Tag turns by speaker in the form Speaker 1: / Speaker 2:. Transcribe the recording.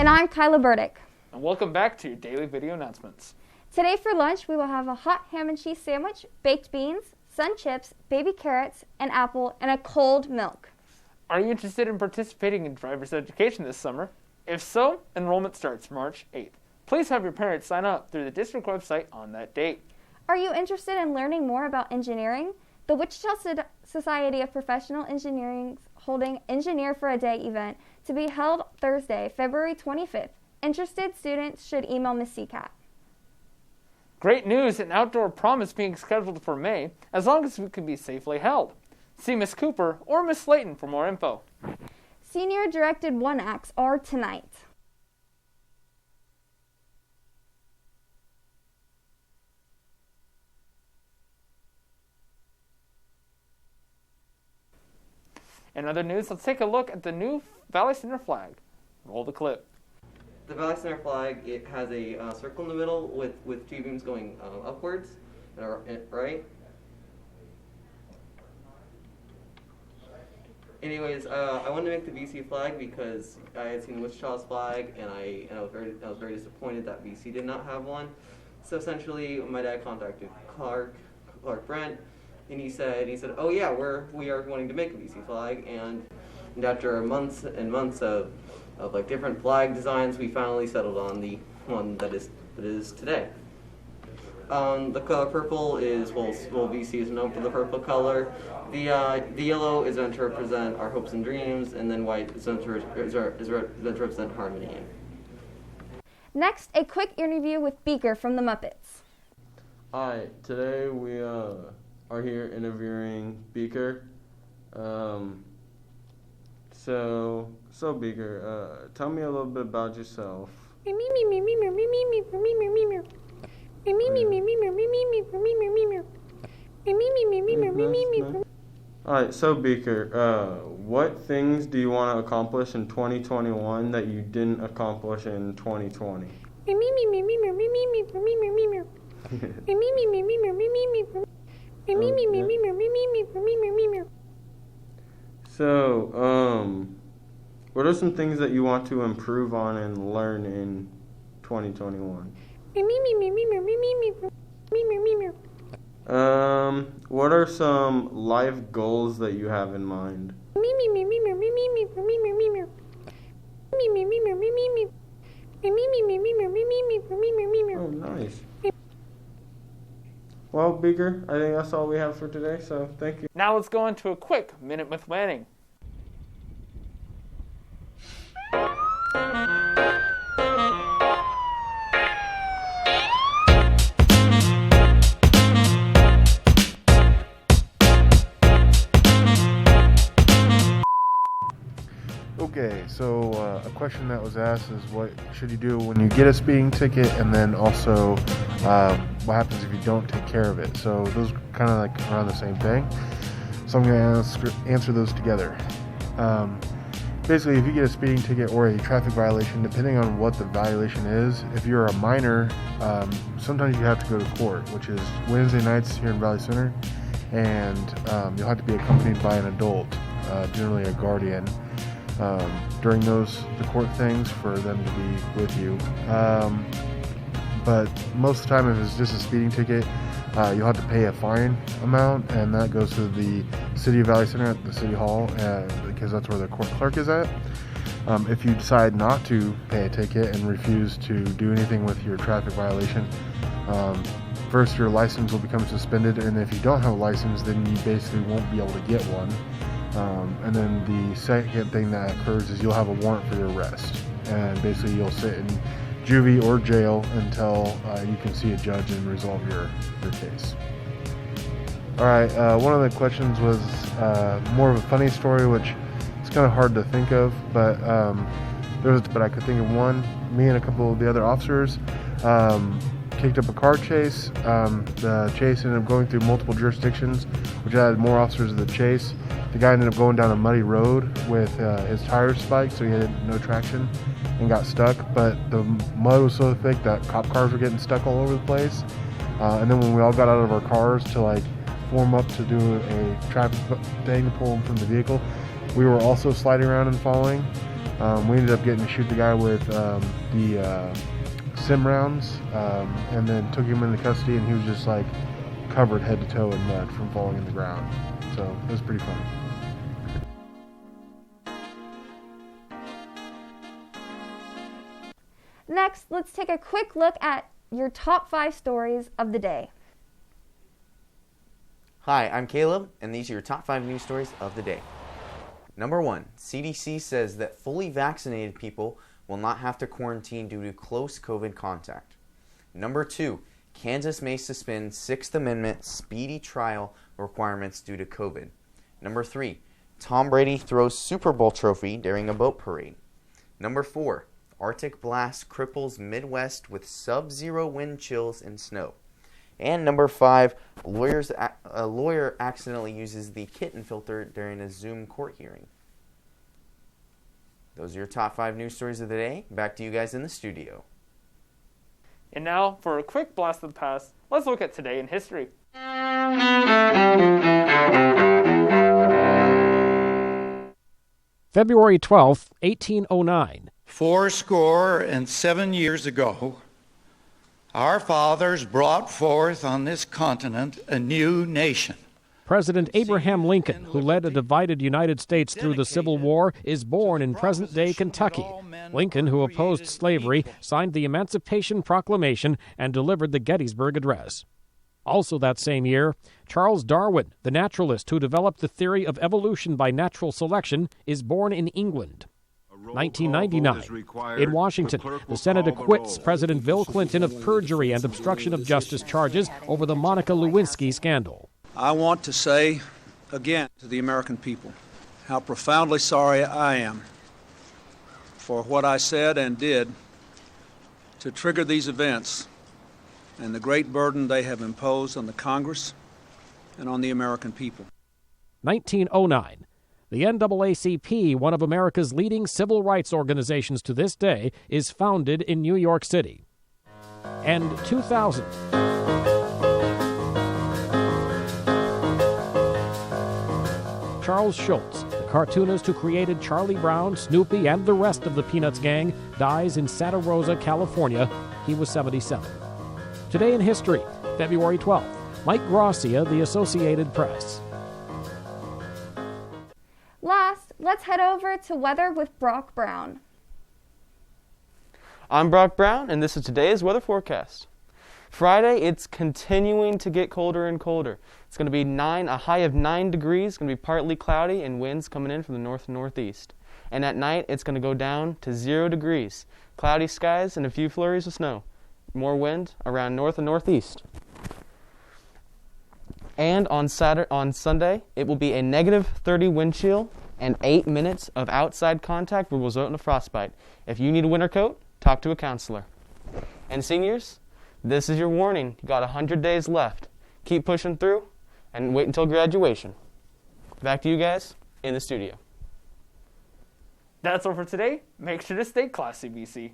Speaker 1: And I'm Kyla Burdick.
Speaker 2: And welcome back to your daily video announcements.
Speaker 1: Today for lunch, we will have a hot ham and cheese sandwich, baked beans, sun chips, baby carrots, an apple, and a cold milk.
Speaker 2: Are you interested in participating in driver's education this summer? If so, enrollment starts March 8th. Please have your parents sign up through the district website on that date.
Speaker 1: Are you interested in learning more about engineering? The Wichita Society of Professional Engineering is holding Engineer for a Day event to be held Thursday, February 25th. Interested students should email Ms. Seacat.
Speaker 2: Great news, an outdoor prom is being scheduled for May, as long as it can be safely held. See Miss Cooper or Miss Slayton for more info.
Speaker 1: Senior directed one acts are tonight.
Speaker 2: In other news, let's take a look at the new Valley Center flag. Roll the clip.
Speaker 3: The Valley Center flag, it has a circle in the middle with two beams going upwards, right? Anyways, I wanted to make the BC flag because I had seen Wichita's flag, and I was very disappointed that BC did not have one. So essentially, my dad contacted Clark Brent, and he said, oh yeah, we are wanting to make a BC flag, and after months and months of like different flag designs, we finally settled on the one that is today. The color purple is, well, BC is known for the purple color. The yellow is meant to represent our hopes and dreams, and then white is meant to represent harmony.
Speaker 1: Next, a quick interview with Beaker from the Muppets.
Speaker 4: Hi, today we are here interviewing Beaker. So Beaker, tell me a little bit about yourself. Alright, so Beaker, what things do you want to accomplish in 2021 that you didn't accomplish in 2020? So, what are some things that you want to improve on and learn in 2021? What are some life goals that you have in mind? Oh, nice. Well, Beaker, I think that's all we have for today, so thank you.
Speaker 2: Now let's go into a quick Minute with Manning.
Speaker 5: Okay, so a question that was asked is what should you do when you get a speeding ticket, and then also what happens if you don't take care of it. So those kind of like around the same thing. So I'm going to answer those together. Basically, if you get a speeding ticket or a traffic violation, depending on what the violation is, if you're a minor, sometimes you have to go to court, which is Wednesday nights here in Valley Center, and you'll have to be accompanied by an adult, generally a guardian, during the court things for them to be with you. But most of the time, if it's just a speeding ticket, you'll have to pay a fine amount, and that goes to the City of Valley Center at the City Hall, because that's where the court clerk is at. If you decide not to pay a ticket and refuse to do anything with your traffic violation, first your license will become suspended, and if you don't have a license, then you basically won't be able to get one. And then the second thing that occurs is you'll have a warrant for your arrest, and basically you'll sit in juvie or jail until you can see a judge and resolve your case. Alright, one of the questions was more of a funny story, which it's kind of hard to think of, but I could think of one. Me and a couple of the other officers kicked up a car chase. The chase ended up going through multiple jurisdictions, which added more officers to the chase. The guy ended up going down a muddy road with his tires spiked, so he had no traction and got stuck. But the mud was so thick that cop cars were getting stuck all over the place. And then when we all got out of our cars to like form up to do a traffic thing to pull them from the vehicle, we were also sliding around and falling. We ended up getting to shoot the guy with the sim rounds, and then took him into custody, and he was just like covered head to toe in mud from falling in the ground. So it was pretty fun.
Speaker 1: Next, let's take a quick look at your top 5 stories of the day.
Speaker 6: Hi, I'm Caleb, and these are your top 5 news stories of the day. Number 1, CDC says that fully vaccinated people will not have to quarantine due to close COVID contact. Number 2, Kansas may suspend Sixth Amendment speedy trial requirements due to COVID. Number 3, Tom Brady throws Super Bowl trophy during a boat parade. Number 4, Arctic blast cripples Midwest with sub-zero wind chills and snow. And number 5, a lawyer accidentally uses the kitten filter during a Zoom court hearing. Those are your top 5 news stories of the day. Back to you guys in the studio.
Speaker 2: And now, for a quick blast of the past, let's look at today in history.
Speaker 7: February 12th, 1809.
Speaker 8: 77 years ago, our fathers brought forth on this continent a new nation.
Speaker 7: President Abraham Lincoln, who led a divided United States through the Civil War, is born in present-day Kentucky. Lincoln, who opposed slavery, signed the Emancipation Proclamation and delivered the Gettysburg Address. Also that same year, Charles Darwin, the naturalist who developed the theory of evolution by natural selection, is born in England. 1999. In Washington, the Senate acquits President Bill Clinton of perjury and obstruction of justice charges over the Monica Lewinsky scandal.
Speaker 9: I want to say again to the American people how profoundly sorry I am for what I said and did to trigger these events and the great burden they have imposed on the Congress and on the American people.
Speaker 7: 1909. The NAACP, one of America's leading civil rights organizations to this day, is founded in New York City. And 2000. Charles Schulz, the cartoonist who created Charlie Brown, Snoopy, and the rest of the Peanuts gang, dies in Santa Rosa, California. He was 77. Today in history, February 12th, Mike Gracia, The Associated Press.
Speaker 1: Last, let's head over to weather with Brock Brown.
Speaker 10: I'm Brock Brown, and this is today's weather forecast. Friday, it's continuing to get colder and colder. It's going to be a high of 9 degrees. It's going to be partly cloudy and winds coming in from the north and northeast. And at night, it's going to go down to 0 degrees. Cloudy skies and a few flurries of snow. More wind around north and northeast. And on Sunday, it will be a negative 30 wind chill and 8 minutes of outside contact will result in a frostbite. If you need a winter coat, talk to a counselor. And seniors, this is your warning. You got 100 days left. Keep pushing through and wait until graduation. Back to you guys in the studio.
Speaker 2: That's all for today. Make sure to stay classy, BC.